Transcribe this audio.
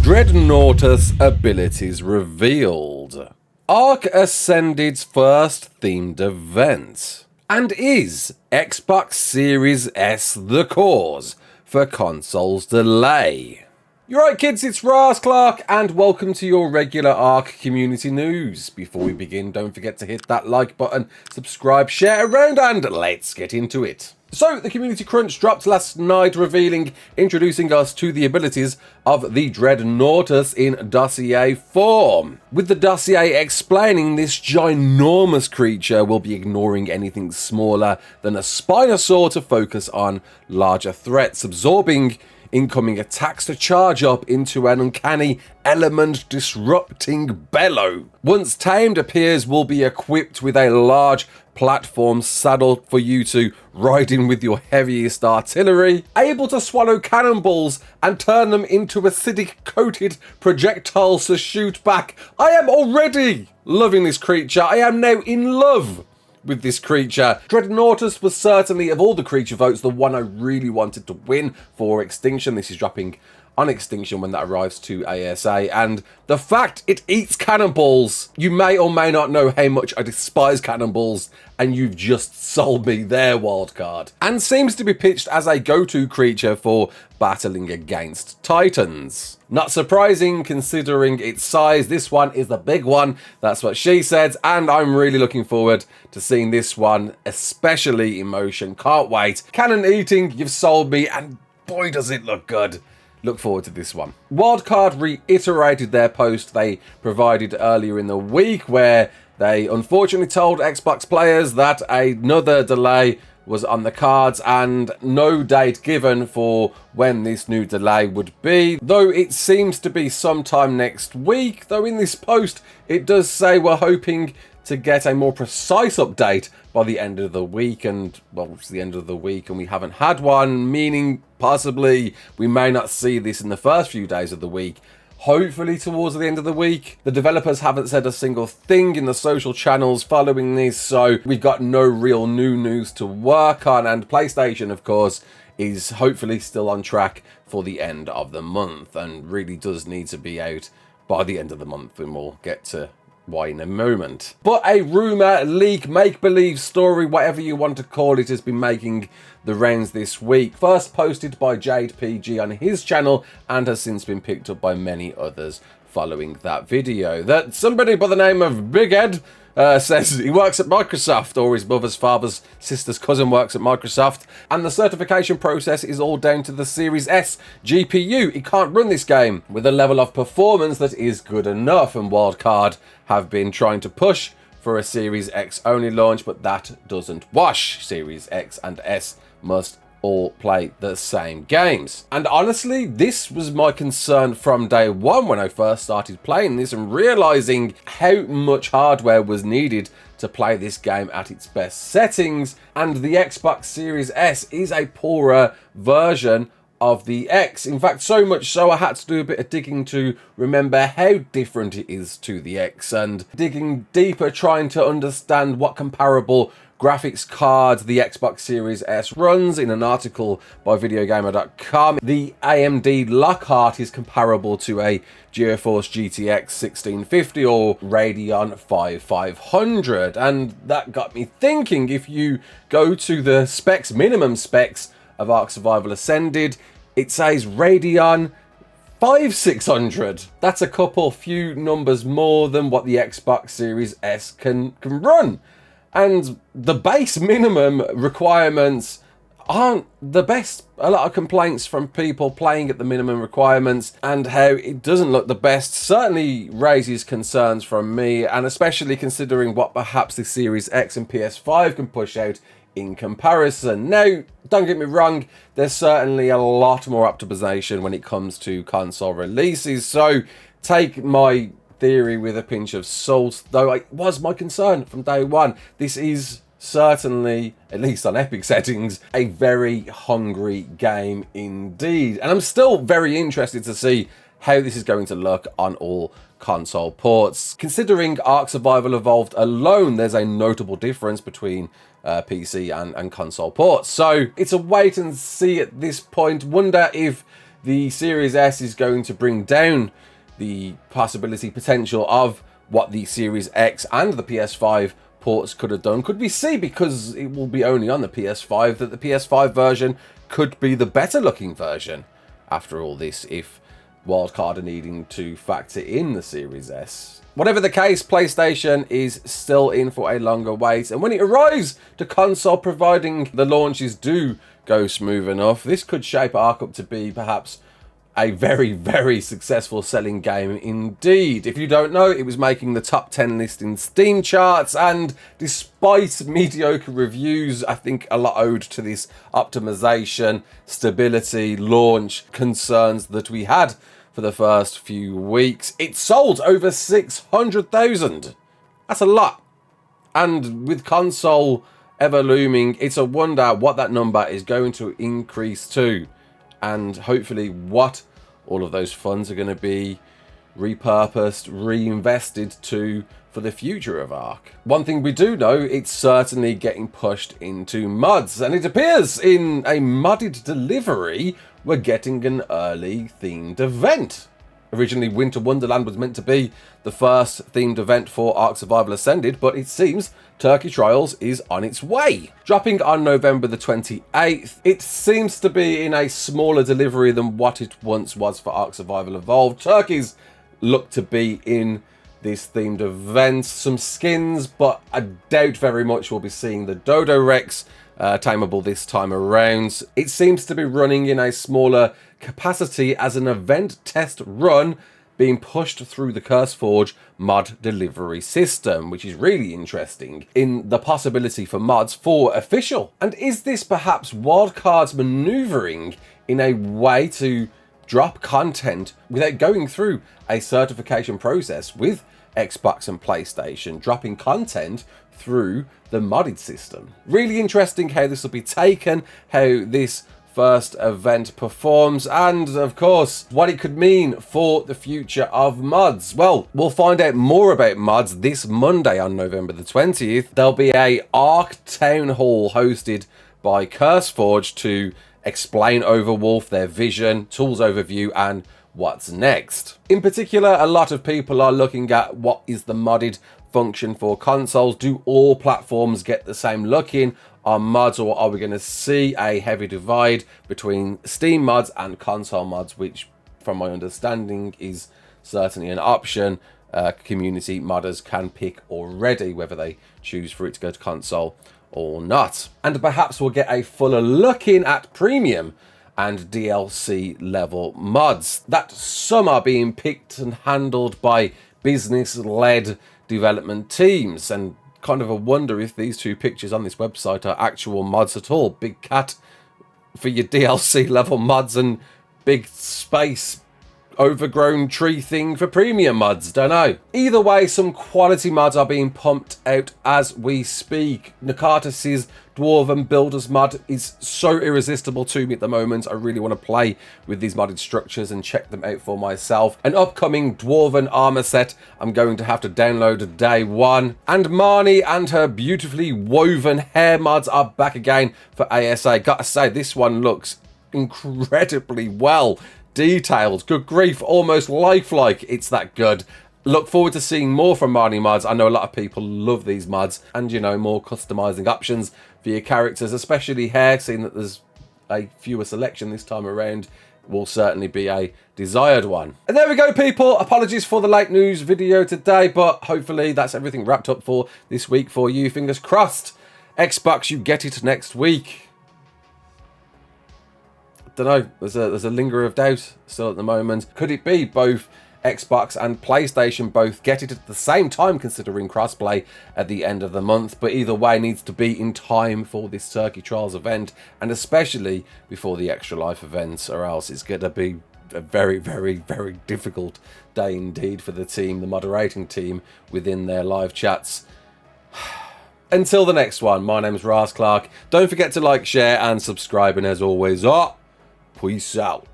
Dreadnoughtus abilities revealed. ARK Ascended's first themed event. And is Xbox Series S the cause for console's delay? You're right, kids, it's Raasclark, and welcome to your regular ARK community news. Before we begin, don't forget to hit that like button, subscribe, share around, and let's get into it. So, the community crunch dropped last night, introducing us to the abilities of the Dreadnoughtus in dossier form. With the dossier explaining this ginormous creature will be ignoring anything smaller than a Spinosaur to focus on larger threats, absorbing incoming attacks to charge up into an uncanny element-disrupting bellow. Once tamed, appears will be equipped with a large platform saddle for you to ride in with your heaviest artillery, able to swallow cannonballs and turn them into acidic-coated projectiles to shoot back. I am already loving this creature. I am now in love with this creature. Dreadnoughtus was certainly, of all the creature votes, the one I really wanted to win for Extinction. This is dropping on Extinction when that arrives to ASA, and the fact it eats cannonballs, you may or may not know how much I despise cannonballs, and you've just sold me their wildcard. And seems to be pitched as a go-to creature for battling against titans. Not surprising considering its size. This one is the big one, that's what she said, and I'm really looking forward to seeing this one, especially in motion. Can't wait. Cannon eating, you've sold me, and boy does it look good. Look forward to this one. Wildcard reiterated their post they provided earlier in the week, where they unfortunately told Xbox players that another delay was on the cards and no date given for when this new delay would be, though it seems to be sometime next week. Though in this post it does say we're hoping to get a more precise update by the end of the week, and well, it's the end of the week and we haven't had one, meaning possibly we may not see this in the first few days of the week. Hopefully towards the end of the week. The developers haven't said a single thing in the social channels following this, so we've got no real new news to work on, and PlayStation, of course, is hopefully still on track for the end of the month and really does need to be out by the end of the month, and we'll get to why in a moment. But a rumour, leak, make-believe story, whatever you want to call it, has been making the rounds this week. First posted by Jade PG on his channel and has since been picked up by many others following that video. That somebody by the name of Big Ed says he works at Microsoft, or his mother's father's sister's cousin works at Microsoft, and the certification process is all down to the Series S GPU. It can't run this game with a level of performance that is good enough, and Wildcard have been trying to push for a Series X only launch, but that doesn't wash. Series X and S must all play the same games. And honestly, this was my concern from day one when I first started playing this and realizing how much hardware was needed to play this game at its best settings, and the Xbox Series S is a poorer version of the X. In fact, so much so I had to do a bit of digging to remember how different it is to the X, and digging deeper trying to understand what comparable graphics cards the Xbox Series S runs. In an article by videogamer.com, the AMD Lockhart is comparable to a GeForce GTX 1650 or Radeon 5500, and that got me thinking. If you go to the specs, minimum specs of ARK Survival Ascended, it says Radeon 5600. That's a few numbers more than what the Xbox Series S can run. And the base minimum requirements aren't the best. A lot of complaints from people playing at the minimum requirements and how it doesn't look the best certainly raises concerns from me, and especially considering what perhaps the Series X and PS5 can push out in comparison. Now, don't get me wrong, there's certainly a lot more optimization when it comes to console releases, so take my theory with a pinch of salt, though it was my concern from day one. This is certainly, at least on Epic settings, a very hungry game indeed, and I'm still very interested to see how this is going to look on all console ports. Considering ARK Survival Evolved alone, there's a notable difference between PC and console ports, so it's a wait and see at this point. Wonder if the Series S is going to bring down the potential of what the Series X and the PS5 ports could have done. Could we see, because it will be only on the PS5, that the PS5 version could be the better looking version after all this, if Wildcard are needing to factor in the Series S? Whatever the case, PlayStation is still in for a longer wait, and when it arrives to console, providing the launches do go smooth enough, this could shape ARK up to be perhaps a very, very successful selling game indeed. If you don't know, it was making the top 10 list in Steam charts, and despite mediocre reviews, I think a lot owed to this optimization, stability, launch concerns that we had for the first few weeks. It sold over 600,000. That's a lot. And with console ever looming, it's a wonder what that number is going to increase to, and hopefully what all of those funds are going to be repurposed, reinvested to for the future of ARK. One thing we do know, it's certainly getting pushed into mods, and it appears in a modded delivery we're getting an early themed event. Originally, Winter Wonderland was meant to be the first themed event for ARK Survival Ascended, but it seems Turkey Trials is on its way. Dropping on November the 28th, it seems to be in a smaller delivery than what it once was for ARK Survival Evolved. Turkeys look to be in this themed event. Some skins, but I doubt very much we'll be seeing the Dodo Rex tameable this time around. It seems to be running in a smaller capacity as an event test run being pushed through the CurseForge mod delivery system, which is really interesting in the possibility for mods for official. And is this perhaps Wildcard's maneuvering in a way to drop content without going through a certification process with Xbox and PlayStation, dropping content through the modded system? Really interesting how this will be taken, how this first event performs, and of course what it could mean for the future of mods. Well, we'll find out more about mods this Monday on November the 20th. There'll be a ARK Town Hall hosted by CurseForge to explain Overwolf, their vision, tools overview, and what's next. In particular, a lot of people are looking at what is the modded function for consoles. Do all platforms get the same look in on mods, or are we going to see a heavy divide between Steam mods and console mods, which from my understanding is certainly an option. Community modders can pick already whether they choose for it to go to console or not. And perhaps we'll get a fuller look in at premium and DLC level mods, that some are being picked and handled by business-led development teams, and kind of a wonder if these two pictures on this website are actual mods at all. Big cat for your DLC level mods and big space overgrown tree thing for premium mods, don't know. Either way, some quality mods are being pumped out as we speak. Nakatus's Dwarven Builders mod is so irresistible to me at the moment. I really want to play with these modded structures and check them out for myself. An upcoming Dwarven armor set I'm going to have to download day one. And Marnie and her beautifully woven hair mods are back again for ASA. Gotta say, this one looks incredibly well detailed. Good grief, almost lifelike. It's that good. Look forward to seeing more from Marnie mods. I know a lot of people love these mods, and you know, more customizing options for your characters, especially hair, seeing that there's a fewer selection this time around, will certainly be a desired one. And there we go, people. Apologies for the late news video today, but hopefully that's everything wrapped up for this week for you. Fingers crossed, Xbox, you get it next week. Don't know, there's a linger of doubt still at the moment. Could it be both Xbox and PlayStation both get it at the same time, considering crossplay at the end of the month? But either way, needs to be in time for this Turkey Trials event, and especially before the Extra Life events, or else it's going to be a very, very, very difficult day indeed for the team, the moderating team within their live chats. Until the next one, my name is Raasclark. Don't forget to like, share, and subscribe, and as always, peace out.